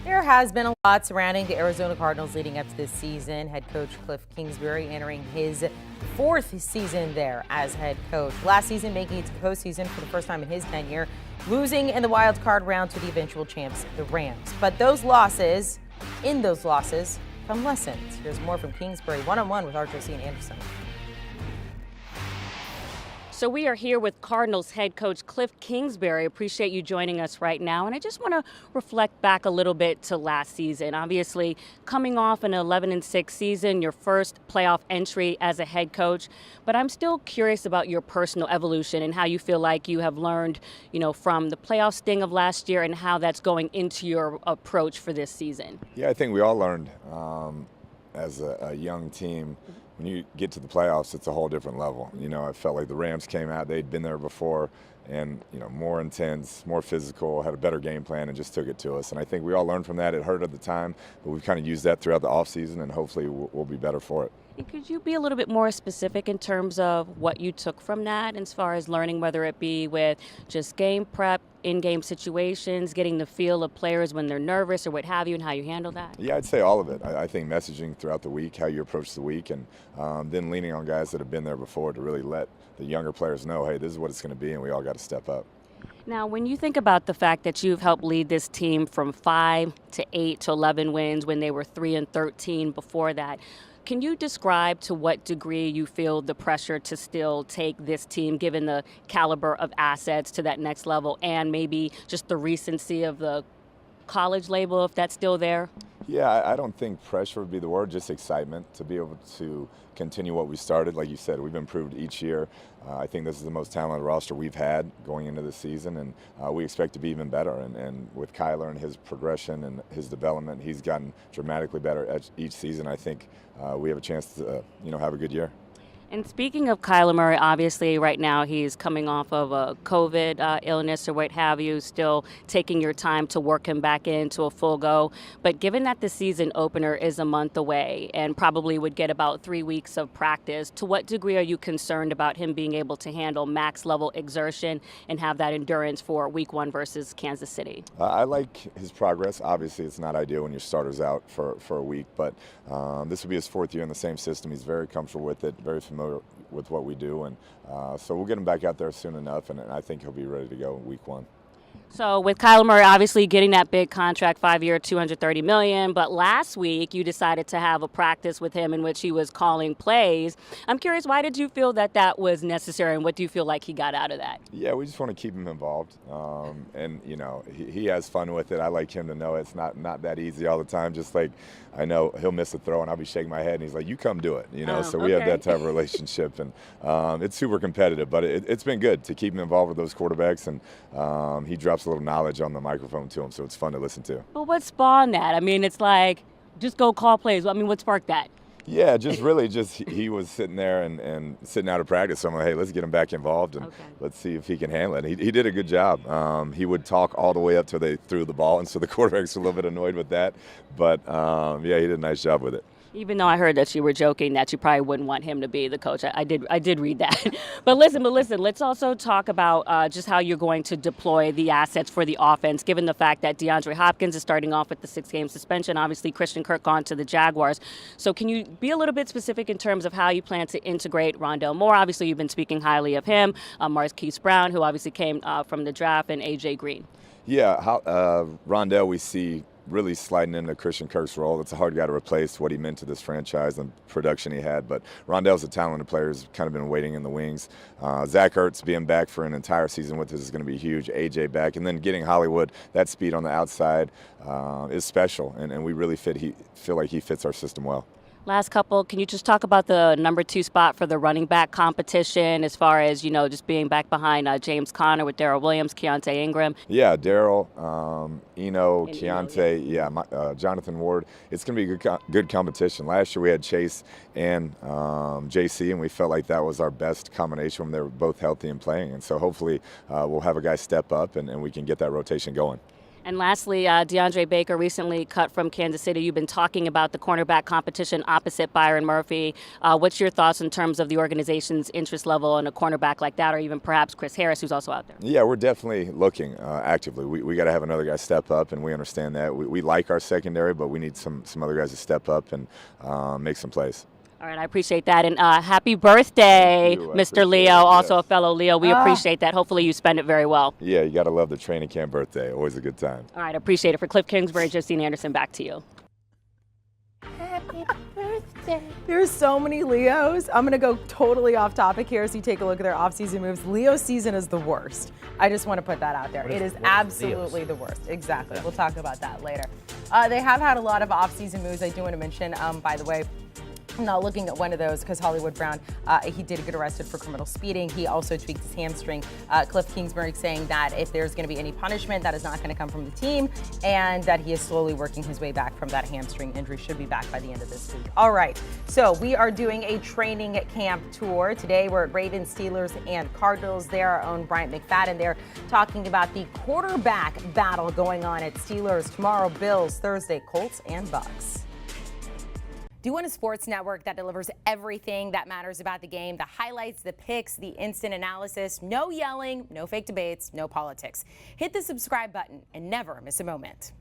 There has been a lot surrounding the Arizona Cardinals leading up to this season. Head coach Kliff Kingsbury entering his fourth season there as head coach. Last season making it to the postseason for the first time in his tenure, losing in the wild card round to the eventual champs, the Rams. But in those losses, come lessons. Here's more from Kingsbury one-on-one with our Josina Anderson. So we are here with Cardinals head coach Kliff Kingsbury. Appreciate you joining us right now. And I just want to reflect back a little bit to last season. Obviously, coming off an 11-6 season, your first playoff entry as a head coach. But I'm still curious about your personal evolution and how you feel like you have learned, from the playoff sting of last year and how that's going into your approach for this season. Yeah, I think we all learned as a young team. When you get to the playoffs, it's a whole different level. I felt like the Rams came out, they'd been there before, and more intense, more physical, had a better game plan, and just took it to us. And I think we all learned from that. It hurt at the time, but we've kind of used that throughout the offseason, and hopefully we'll be better for it. Could you be a little bit more specific in terms of what you took from that as far as learning, whether it be with just game prep, in-game situations, getting the feel of players when they're nervous or what have you, and how you handle that? Yeah, I'd say all of it. I think messaging throughout the week, how you approach the week, and then leaning on guys that have been there before to really let the younger players know, hey, this is what it's going to be, and we all got to step up. Now, when you think about the fact that you've helped lead this team from 5 to 8 to 11 wins when they were 3-13 before that, can you describe to what degree you feel the pressure to still take this team, given the caliber of assets, to that next level, and maybe just the recency of the college label, if that's still there? Yeah, I don't think pressure would be the word, just excitement to be able to continue what we started. Like you said, we've improved each year. I think this is the most talented roster we've had going into the season, and we expect to be even better. And with Kyler and his progression and his development, he's gotten dramatically better each season. I think we have a chance to have a good year. And speaking of Kyler Murray, obviously right now he's coming off of a COVID illness or what have you, still taking your time to work him back into a full go. But given that the season opener is a month away and probably would get about 3 weeks of practice, to what degree are you concerned about him being able to handle max level exertion and have that endurance for week 1 versus Kansas City? I like his progress. Obviously, it's not ideal when your starter's out for a week, but this will be his 4th year in the same system. He's very comfortable with it, very familiar with what we do, and so we'll get him back out there soon enough, and I think he'll be ready to go in week 1. So with Kyler Murray obviously getting that big contract, 5-year, $230 million, but last week you decided to have a practice with him in which he was calling plays. I'm curious, why did you feel that was necessary, and what do you feel like he got out of that? Yeah, we just want to keep him involved, and he has fun with it. I like him to know it's not that easy all the time. Just like I know he'll miss a throw, and I'll be shaking my head, and he's like, "You come do it," So we have that type of relationship, and it's super competitive. But it's been good to keep him involved with those quarterbacks, and he drops a little knowledge on the microphone to him, so it's fun to listen to. Well, what spawned that? I mean, it's like, just go call plays. I mean, what sparked that? Yeah, just he was sitting there and sitting out of practice. So I'm like, hey, let's get him back involved and let's see if he can handle it. He did a good job. He would talk all the way up till they threw the ball, and so the quarterbacks were a little bit annoyed with that. But, he did a nice job with it. Even though I heard that you were joking that you probably wouldn't want him to be the coach. I did read that. But listen, let's also talk about just how you're going to deploy the assets for the offense, given the fact that DeAndre Hopkins is starting off with the 6-game suspension. Obviously, Christian Kirk gone to the Jaguars. So can you be a little bit specific in terms of how you plan to integrate Rondale Moore? Obviously, you've been speaking highly of him. Marquise Brown, who obviously came from the draft, and A.J. Green. Yeah, Rondale we see really sliding into Christian Kirk's role. It's a hard guy to replace what he meant to this franchise and production he had. But Rondale's a talented player. He's kind of been waiting in the wings. Zach Ertz being back for an entire season with us is going to be huge. AJ back. And then getting Hollywood, that speed on the outside is special. And we really feel like he fits our system well. Last couple, can you just talk about the number 2 spot for the running back competition as far as, just being back behind James Conner with Darrell Williams, Keontae Ingram? Yeah, Darrell, Keontae, Jonathan Ward. It's going to be good competition. Last year we had Chase and JC, and we felt like that was our best combination when they were both healthy and playing. And so hopefully we'll have a guy step up and we can get that rotation going. And lastly, DeAndre Baker recently cut from Kansas City. You've been talking about the cornerback competition opposite Byron Murphy. What's your thoughts in terms of the organization's interest level on a cornerback like that, or even perhaps Chris Harris, who's also out there? Yeah, we're definitely looking actively. We got to have another guy step up, and we understand that. We like our secondary, but we need some other guys to step up and make some plays. All right, I appreciate that. And happy birthday, Mr. Leo, also a fellow Leo. We appreciate that. Hopefully you spend it very well. Yeah, you got to love the training camp birthday. Always a good time. All right, I appreciate it. For Kliff Kingsbury, Josina Anderson, back to you. Happy birthday. There's so many Leos. I'm going to go totally off topic here as you take a look at their offseason moves. Leo season is the worst. I just want to put that out there. It is absolutely the worst. Exactly. We'll talk about that later. They have had a lot of offseason moves. I do want to mention, by the way, I'm not looking at one of those because Hollywood Brown, he did get arrested for criminal speeding. He also tweaked his hamstring. Kliff Kingsbury saying that if there's going to be any punishment, that is not going to come from the team, and that he is slowly working his way back from that hamstring injury. Should be back by the end of this week. All right, so we are doing a training camp tour. Today we're at Ravens, Steelers, and Cardinals. There, our own Bryant McFadden there talking about the quarterback battle going on at Steelers. Tomorrow, Bills. Thursday, Colts and Bucks. Do you want a sports network that delivers everything that matters about the game? The highlights, the picks, the instant analysis, no yelling, no fake debates, no politics. Hit the subscribe button and never miss a moment.